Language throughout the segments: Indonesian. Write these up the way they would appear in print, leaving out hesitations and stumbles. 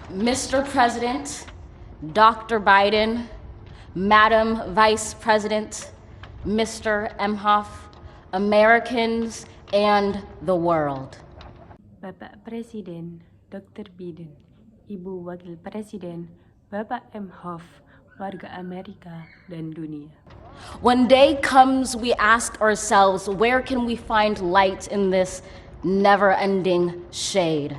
Mr. President, Dr. Biden, Madam Vice President, Mr. Emhoff, Americans, and the world. Bapak Presiden, Dr. Biden, Ibu Wakil Presiden, Bapak Emhoff, warga Amerika dan dunia. When day comes, we ask ourselves, where can we find light in this never-ending shade?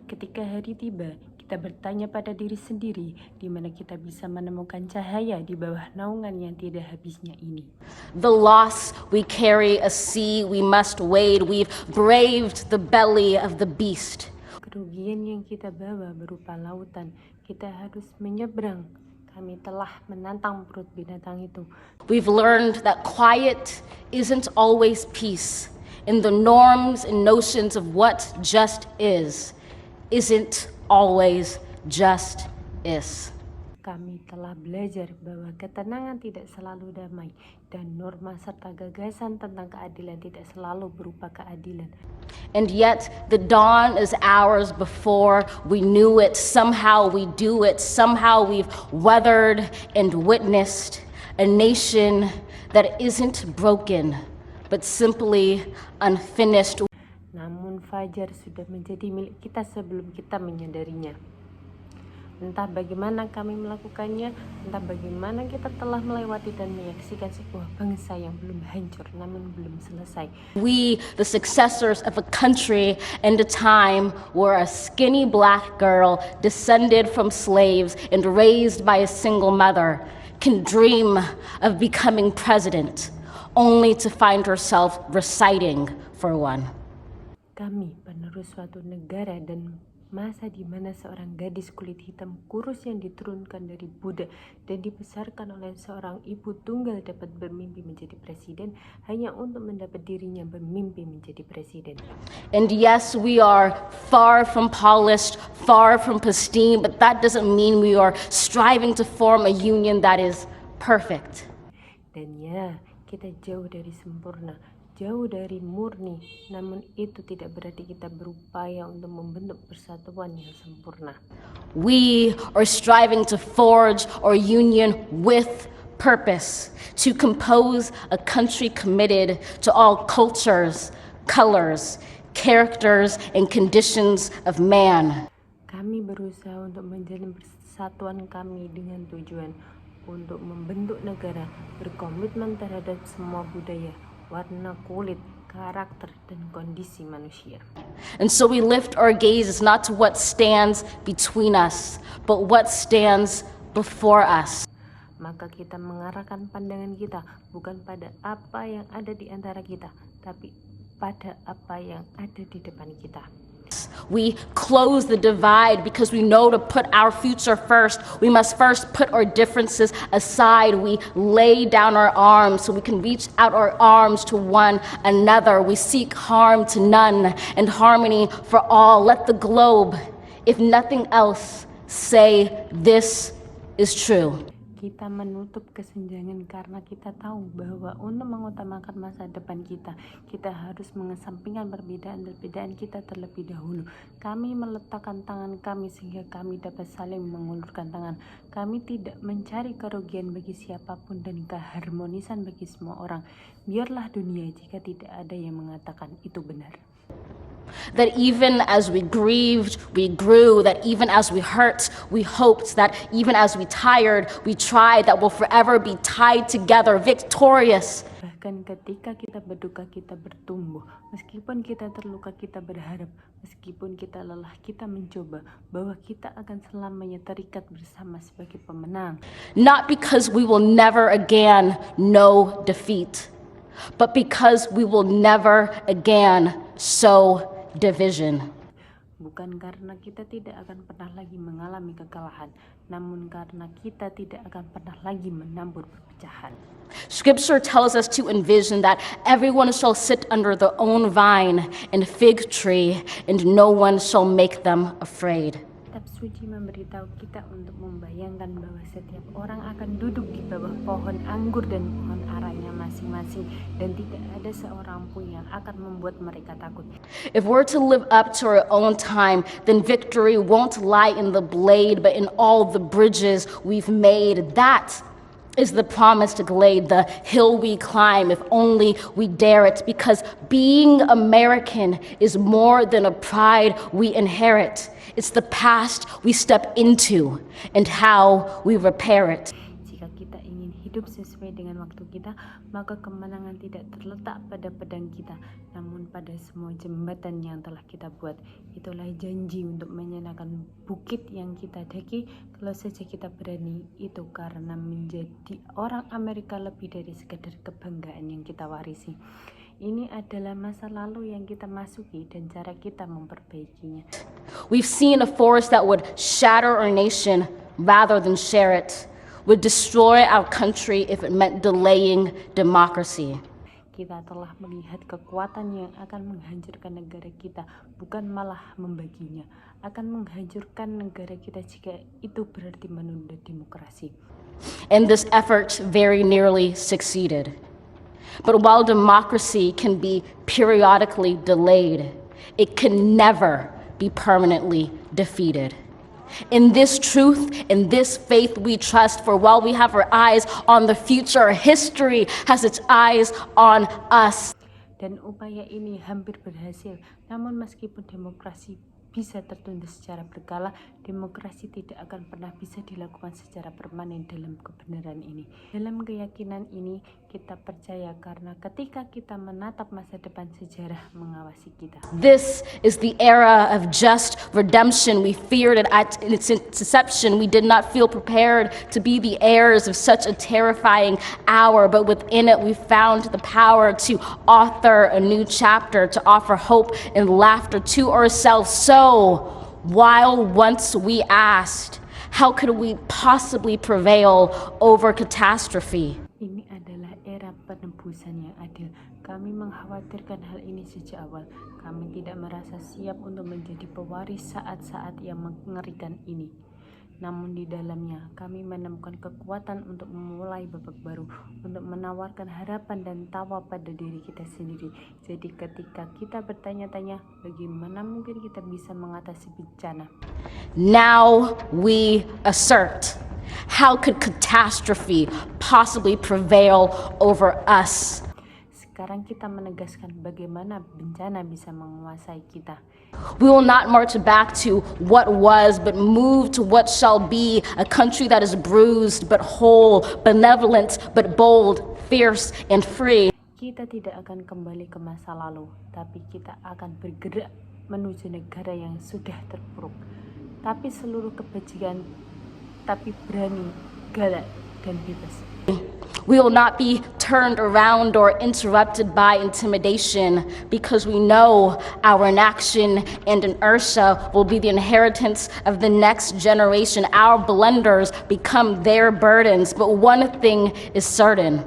Ketika hari tiba, kita bertanya pada diri sendiri, di mana kita bisa menemukan cahaya di bawah naungan yang tidak habisnya ini. The loss we carry, a sea we must wade. We've braved the belly of the beast. Kerugian yang kita bawa berupa lautan, kita harus menyeberang. Kami telah menantang perut binatang itu. We've learned that quiet isn't always peace, and the norms and notions of what just is isn't always just is. Kami telah belajar bahwa ketenangan tidak selalu damai, dan norma serta gagasan tentang keadilan tidak selalu berupa keadilan. And yet the dawn is ours before we knew it. Somehow we do it. Somehow we've weathered and witnessed a nation that isn't broken, but simply unfinished. Namun fajar sudah menjadi milik kita sebelum kita menyadarinya. Entah bagaimana kami melakukannya, entah bagaimana kita telah melewati dan menyaksikan sebuah bangsa yang belum hancur namun belum selesai. We, the successors of a country and a time where a skinny black girl descended from slaves and raised by a single mother, can dream of becoming president, only to find herself reciting for one. Kami penerus suatu negara dan masa di mana seorang gadis kulit hitam kurus yang diturunkan dari Buddha dan dibesarkan oleh seorang ibu tunggal dapat bermimpi menjadi presiden hanya untuk mendapat dirinya bermimpi menjadi presiden. And yes, we are far from polished, far from pristine, but that doesn't mean we are striving to form a union that is perfect. Dan ya, kita jauh dari sempurna, jauh dari murni, namun itu tidak berarti kita berupaya untuk membentuk persatuan yang sempurna. We are striving to forge our union with purpose, to compose a country committed to all cultures, colors, characters, and conditions of man. Kami berusaha untuk menjalin persatuan kami dengan tujuan untuk membentuk negara berkomitmen terhadap semua budaya, warna kulit, karakter, dan kondisi manusia. And so we lift our gazes not to what stands between us, but what stands before us. Maka kita mengarahkan pandangan kita bukan pada apa yang ada di antara kita, tapi pada apa yang ada di depan kita. We close the divide because we know to put our future first. We must first put our differences aside. We lay down our arms so we can reach out our arms to one another. We seek harm to none and harmony for all. Let the globe, if nothing else, say this is true. Kita menutup kesenjangan karena kita tahu bahwa untuk mengutamakan masa depan kita, kita harus mengesampingkan perbedaan-perbedaan kita terlebih dahulu. Kami meletakkan tangan kami sehingga kami dapat saling mengulurkan tangan. Kami tidak mencari kerugian bagi siapapun dan keharmonisan bagi semua orang. Biarlah dunia jika tidak ada yang mengatakan itu benar. That even as we grieved, we grew. That even as we hurt, we hoped. That even as we tired, we tried. That we'll forever be tied together, victorious. Bahkan ketika kita berduka, kita bertumbuh. Meskipun kita terluka, kita berharap. Meskipun kita lelah, kita mencoba bahwa kita akan selamanya terikat bersama sebagai pemenang. Not because we will never again know defeat, but because we will never again sow division. Bukan karena kita tidak akan pernah lagi mengalami kekalahan, namun karena kita tidak akan pernah lagi menabur perpecahan. Scripture tells us to envision that everyone shall sit under their own vine and fig tree, and no one shall make them afraid. Kitab suci memberitahu kita untuk membayangkan bahwa setiap orang akan duduk di bawah pohon anggur dan pohon aranya masing-masing, dan tidak ada seorang pun yang akan membuat mereka takut. If we're to live up to our own time, then victory won't lie in the blade, but in all the bridges we've made. That is the promised glade, the hill we climb if only we dare it, because being American is more than a pride we inherit. It's the past we step into and how we repair it. Jika kita ingin hidup sesuai dengan waktu kita, maka kemenangan tidak terletak pada pedang kita, namun pada semua jembatan yang telah kita buat. Itulah janji untuk menyenangkan bukit yang kita daki, kalau saja kita berani. Itu karena menjadi orang Amerika lebih dari sekadar kebanggaan yang kita warisi. Ini adalah masa lalu yang kita masuki dan cara kita memperbaikinya. We've seen a force that would shatter our nation rather than share it, would destroy our country if it meant delaying democracy. Kita telah melihat kekuatan yang akan menghancurkan negara kita, bukan malah membaginya. Akan menghancurkan negara kita jika itu berarti menunda demokrasi. And this effort very nearly succeeded. But while democracy can be periodically delayed, it can never be permanently defeated. In this truth, in this faith we trust, for while we have our eyes on the future, history has its eyes on us. Dan upaya ini hampir berhasil, namun meskipun demokrasi bisa tertunda secara berkala, demokrasi tidak akan pernah bisa dilakukan secara permanen dalam kebenaran ini. Dalam keyakinan ini kita percaya karena ketika kita menatap masa depan, sejarah mengawasi kita. This is the era of just redemption. We feared it at its inception. We did not feel prepared to be the heirs of such a terrifying hour, but within it we found the power to author a new chapter, to offer hope and laughter to ourselves. So, while once we asked, how could we possibly prevail over catastrophe? Ini adalah era penebusan yang adil. Kami mengkhawatirkan hal ini sejak awal. Kami tidak merasa siap untuk menjadi pewaris saat-saat yang mengerikan ini. Namun di dalamnya kami menemukan kekuatan untuk memulai babak baru, untuk menawarkan harapan dan tawa pada diri kita sendiri. Jadi ketika kita bertanya-tanya bagaimana mungkin kita bisa mengatasi bencana, now we assert, how could catastrophe possibly prevail over us? sekarang kita menegaskan bagaimana bencana bisa menguasai kita. We will not march back to what was, but move to what shall be, a country that is bruised but whole, benevolent but bold, fierce and free. Kita tidak akan kembali ke masa lalu, tapi kita akan bergerak menuju negara yang sudah terpuruk. Tapi seluruh kebajikan, tapi berani, galak, dan bebas. We will not be turned around or interrupted by intimidation, because we know our inaction and inertia will be the inheritance of the next generation. Our blunders become their burdens, but one thing is certain.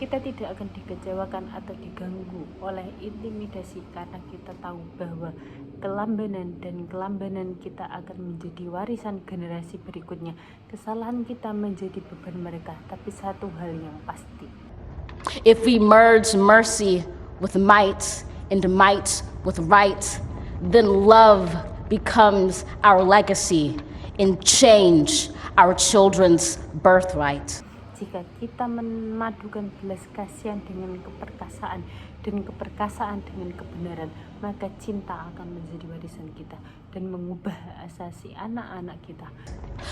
Kita tidak akan dikecewakan atau diganggu oleh intimidasi karena kita tahu bahwa kelambanan kita akan menjadi warisan generasi berikutnya. Kesalahan kita menjadi beban mereka, tapi satu hal yang pasti. If we merge mercy with might and might with right, then love becomes our legacy and change our children's birthright. Jika kita memadukan belas kasihan dengan keperkasaan dan keperkasaan dengan kebenaran, maka cinta akan menjadi warisan kita dan mengubah asasi anak-anak kita.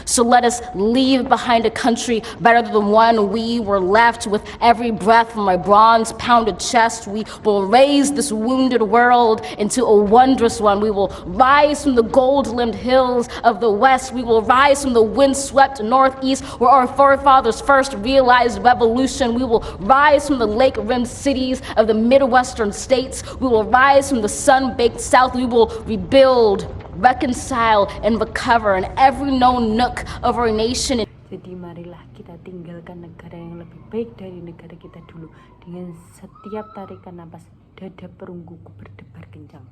So let us leave behind a country better than the one we were left. With every breath from my bronze-pounded chest, we will raise this wounded world into a wondrous one. We will rise from the gold-limbed hills of the west. We will rise from the wind-swept northeast, where our forefathers first realized revolution. We will rise from the lake-rimmed cities of the Midwestern states. We will rise from the sun-baked south. We will rebuild, reconcile, and recover in every known nook of our nation. Jadi marilah kita tinggalkan negara yang lebih baik dari negara kita dulu. Dengan setiap tarikan napas, dada perungguku berdebar kencang.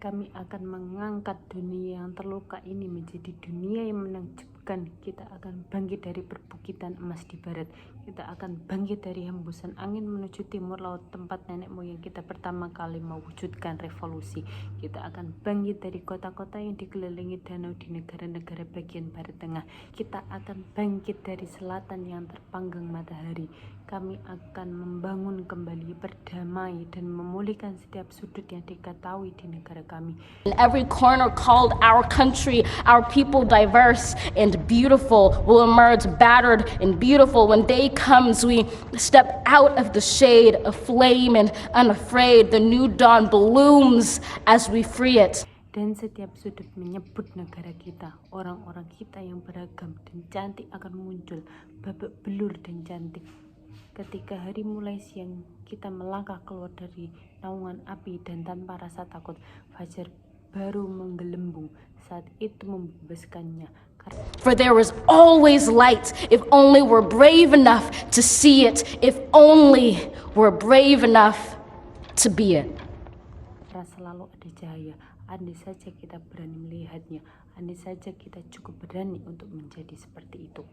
Kami akan mengangkat dunia yang terluka ini menjadi dunia yang menakjubkan. Kita akan bangkit dari perbukitan emas di barat. Kita akan bangkit dari hembusan angin menuju timur laut, tempat nenek moyang kita pertama kali mewujudkan revolusi. Kita akan bangkit dari kota-kota yang dikelilingi danau di negara-negara bagian barat tengah. Kita akan bangkit dari selatan yang terpanggang matahari. Kami akan membangun kembali, berdamai, dan memulihkan setiap sudut yang diketahui di negara kami. In every corner called our country, our people diverse and beautiful will emerge battered and beautiful. When day comes, we step out of the shade of flame and unafraid. The new dawn blooms as we free it. Dan setiap sudut menyebut negara kita, orang-orang kita yang beragam dan cantik akan muncul, babak belur dan cantik. Ketika hari mulai siang, kita melangkah keluar dari naungan api dan tanpa rasa takut, fajar baru menggelembung. Saat itu membebaskannya. For there is always light if only we're brave enough to see it, if only we're brave enough to be it. Karena selalu ada cahaya, andai saja kita berani melihatnya, andai saja kita cukup berani untuk menjadi seperti itu.